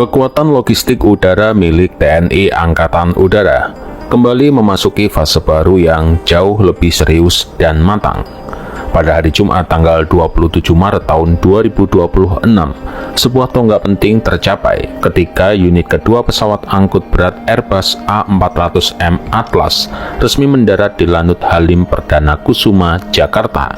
Kekuatan logistik udara milik TNI Angkatan Udara kembali memasuki fase baru yang jauh lebih serius dan matang. Pada hari Jumat tanggal 27 Maret tahun 2026, sebuah tonggak penting tercapai ketika unit kedua pesawat angkut berat Airbus A400M Atlas resmi mendarat di Lanut Halim Perdana Kusuma, Jakarta.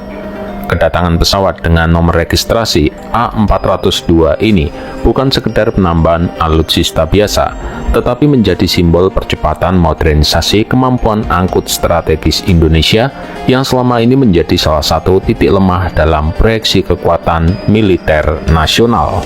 Kedatangan pesawat dengan nomor registrasi A402 ini bukan sekedar penambahan alutsista biasa, tetapi menjadi simbol percepatan modernisasi kemampuan angkut strategis Indonesia yang selama ini menjadi salah satu titik lemah dalam proyeksi kekuatan militer nasional.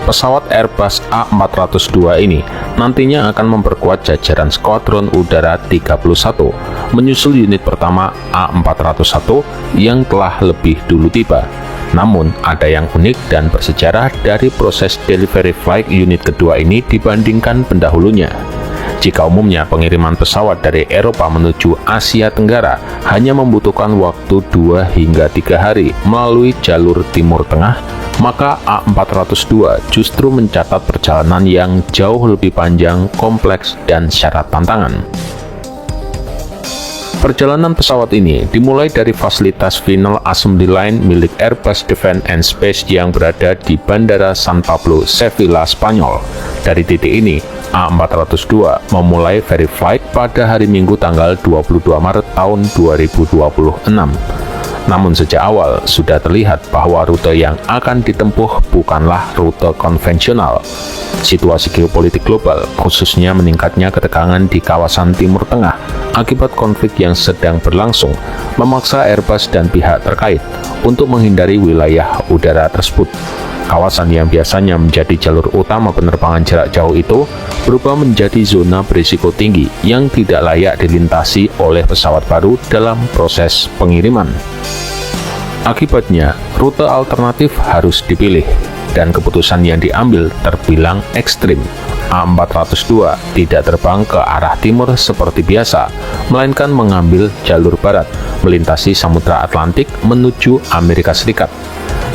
Pesawat Airbus A402 ini nantinya akan memperkuat jajaran Skuadron Udara 31, menyusul unit pertama A401 yang telah lebih dulu tiba. Namun, ada yang unik dan bersejarah dari proses delivery flight unit kedua ini dibandingkan pendahulunya. Jika umumnya pengiriman pesawat dari Eropa menuju Asia Tenggara hanya membutuhkan waktu 2 hingga 3 hari melalui jalur Timur Tengah, maka A402 justru mencatat perjalanan yang jauh lebih panjang, kompleks, dan syarat tantangan. Perjalanan pesawat ini dimulai dari fasilitas Final Assembly Line milik Airbus Defence and Space yang berada di Bandara San Pablo, Sevilla, Spanyol. Dari titik ini, A402 memulai ferry flight pada hari Minggu tanggal 22 Maret tahun 2026. Namun sejak awal sudah terlihat bahwa rute yang akan ditempuh bukanlah rute konvensional. Situasi geopolitik global, khususnya meningkatnya ketegangan di kawasan Timur Tengah akibat konflik yang sedang berlangsung, memaksa Airbus dan pihak terkait untuk menghindari wilayah udara tersebut. Kawasan yang biasanya menjadi jalur utama penerbangan jarak jauh itu berubah menjadi zona berisiko tinggi yang tidak layak dilintasi oleh pesawat baru dalam proses pengiriman. Akibatnya, rute alternatif harus dipilih, dan keputusan yang diambil terbilang ekstrim. A402 tidak terbang ke arah timur seperti biasa, melainkan mengambil jalur barat, melintasi Samudra Atlantik menuju Amerika Serikat.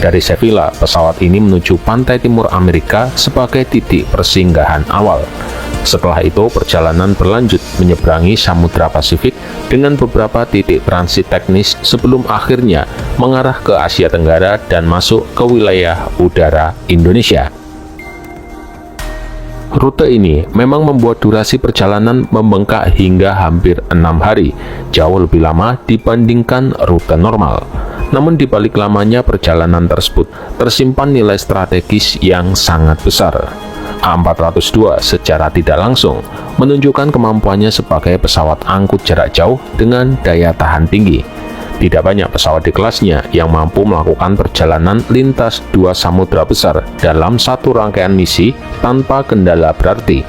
Dari Sevilla, pesawat ini menuju pantai timur Amerika sebagai titik persinggahan awal. Setelah itu, perjalanan berlanjut menyeberangi Samudra Pasifik dengan beberapa titik transit teknis sebelum akhirnya mengarah ke Asia Tenggara dan masuk ke wilayah udara Indonesia. Rute ini memang membuat durasi perjalanan membengkak hingga hampir 6 hari, jauh lebih lama dibandingkan rute normal. Namun di balik lamanya perjalanan tersebut tersimpan nilai strategis yang sangat besar. A402 secara tidak langsung menunjukkan kemampuannya sebagai pesawat angkut jarak jauh dengan daya tahan tinggi. Tidak banyak pesawat di kelasnya yang mampu melakukan perjalanan lintas 2 samudra besar dalam satu rangkaian misi tanpa kendala berarti.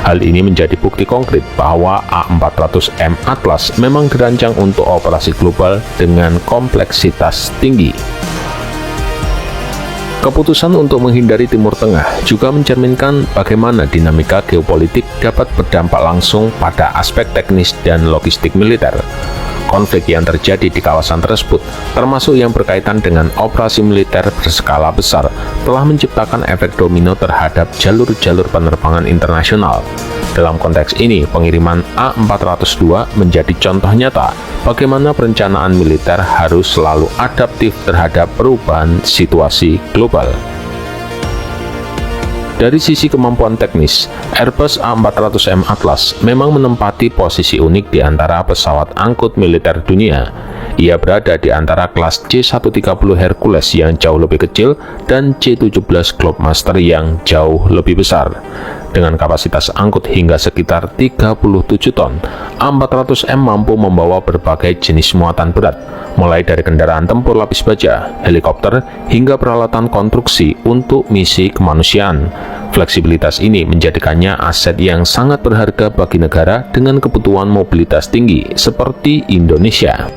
Hal ini menjadi bukti konkret bahwa A400M Atlas memang dirancang untuk operasi global dengan kompleksitas tinggi. Keputusan untuk menghindari Timur Tengah juga mencerminkan bagaimana dinamika geopolitik dapat berdampak langsung pada aspek teknis dan logistik militer. Konflik yang terjadi di kawasan tersebut, termasuk yang berkaitan dengan operasi militer berskala besar, telah menciptakan efek domino terhadap jalur-jalur penerbangan internasional. Dalam konteks ini, pengiriman A402 menjadi contoh nyata bagaimana perencanaan militer harus selalu adaptif terhadap perubahan situasi global. Dari sisi kemampuan teknis, Airbus A400M Atlas memang menempati posisi unik di antara pesawat angkut militer dunia. Ia berada di antara kelas C-130 Hercules yang jauh lebih kecil dan C-17 Globemaster yang jauh lebih besar. Dengan kapasitas angkut hingga sekitar 37 ton, A400M mampu membawa berbagai jenis muatan berat, mulai dari kendaraan tempur lapis baja, helikopter, hingga peralatan konstruksi untuk misi kemanusiaan. Fleksibilitas ini menjadikannya aset yang sangat berharga bagi negara dengan kebutuhan mobilitas tinggi seperti Indonesia.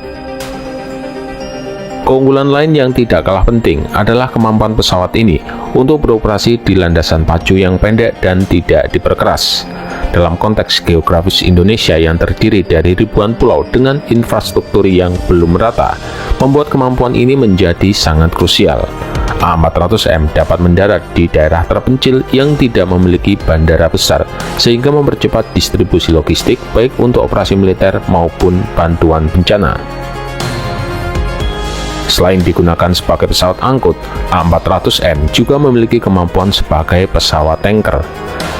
Keunggulan lain yang tidak kalah penting adalah kemampuan pesawat ini untuk beroperasi di landasan pacu yang pendek dan tidak diperkeras. Dalam konteks geografis Indonesia yang terdiri dari ribuan pulau dengan infrastruktur yang belum merata, membuat kemampuan ini menjadi sangat krusial. A400M dapat mendarat di daerah terpencil yang tidak memiliki bandara besar, sehingga mempercepat distribusi logistik baik untuk operasi militer maupun bantuan bencana. Selain digunakan sebagai pesawat angkut, A400M juga memiliki kemampuan sebagai pesawat tanker.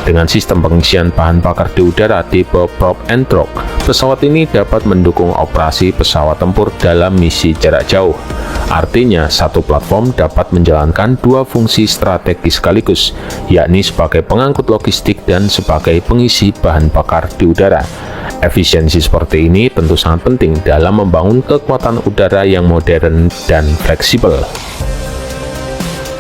Dengan sistem pengisian bahan bakar di udara tipe prop and drop, pesawat ini dapat mendukung operasi pesawat tempur dalam misi jarak jauh. Artinya, satu platform dapat menjalankan dua fungsi strategis sekaligus, yakni sebagai pengangkut logistik dan sebagai pengisi bahan bakar di udara. Efisiensi seperti ini tentu sangat penting dalam membangun kekuatan udara yang modern dan fleksibel.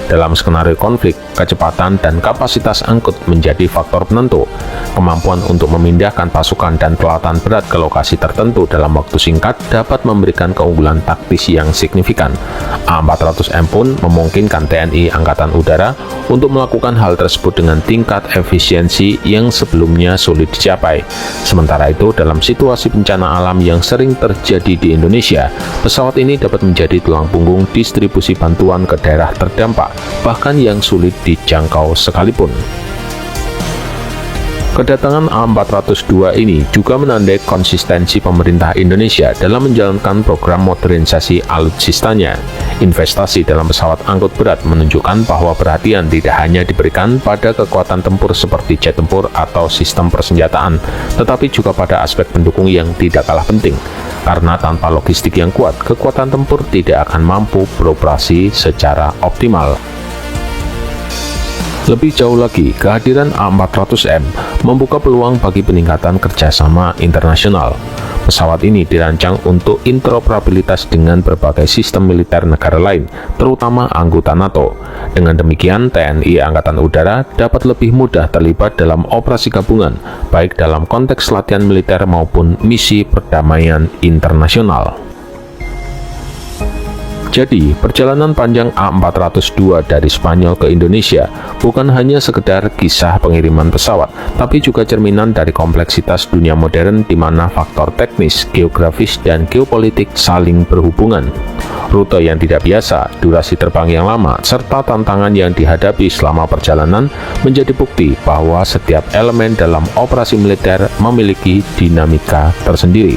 Dalam skenario konflik, kecepatan dan kapasitas angkut menjadi faktor penentu. Kemampuan untuk memindahkan pasukan dan peralatan berat ke lokasi tertentu dalam waktu singkat dapat memberikan keunggulan taktis yang signifikan. A400M pun memungkinkan TNI Angkatan Udara untuk melakukan hal tersebut dengan tingkat efisiensi yang sebelumnya sulit dicapai. Sementara itu, dalam situasi bencana alam yang sering terjadi di Indonesia, pesawat ini dapat menjadi tulang punggung distribusi bantuan ke daerah terdampak, bahkan yang sulit dijangkau sekalipun. Kedatangan A402 ini juga menandai konsistensi pemerintah Indonesia dalam menjalankan program modernisasi alutsistanya. Investasi dalam pesawat angkut berat menunjukkan bahwa perhatian tidak hanya diberikan pada kekuatan tempur seperti jet tempur atau sistem persenjataan, tetapi juga pada aspek pendukung yang tidak kalah penting. Karena tanpa logistik yang kuat, kekuatan tempur tidak akan mampu beroperasi secara optimal. Lebih jauh lagi, kehadiran A400M membuka peluang bagi peningkatan kerjasama internasional. Pesawat ini dirancang untuk interoperabilitas dengan berbagai sistem militer negara lain, terutama anggota NATO. Dengan demikian, TNI Angkatan Udara dapat lebih mudah terlibat dalam operasi gabungan, baik dalam konteks latihan militer maupun misi perdamaian internasional. Jadi, perjalanan panjang A402 dari Spanyol ke Indonesia bukan hanya sekedar kisah pengiriman pesawat, tapi juga cerminan dari kompleksitas dunia modern di mana faktor teknis, geografis, dan geopolitik saling berhubungan. Rute yang tidak biasa, durasi terbang yang lama, serta tantangan yang dihadapi selama perjalanan menjadi bukti bahwa setiap elemen dalam operasi militer memiliki dinamika tersendiri.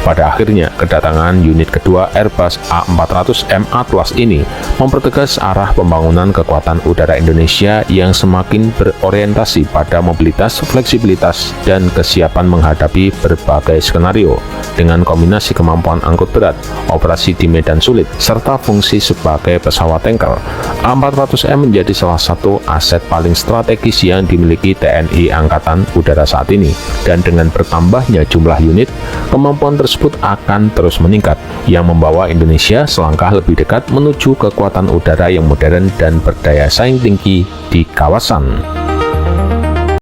Pada akhirnya, kedatangan unit kedua Airbus A400M Atlas ini mempertegas arah pembangunan kekuatan udara Indonesia yang semakin berorientasi pada mobilitas, fleksibilitas, dan kesiapan menghadapi berbagai skenario. Dengan kombinasi kemampuan angkut berat, operasi di medan sulit, serta fungsi sebagai pesawat tanker, A400M menjadi salah satu aset paling strategis yang dimiliki TNI Angkatan Udara saat ini. Dan dengan bertambahnya jumlah unit, kemampuan tersebut akan terus meningkat, yang membawa Indonesia selangkah lebih dekat menuju kekuatan udara yang modern dan berdaya saing tinggi di kawasan.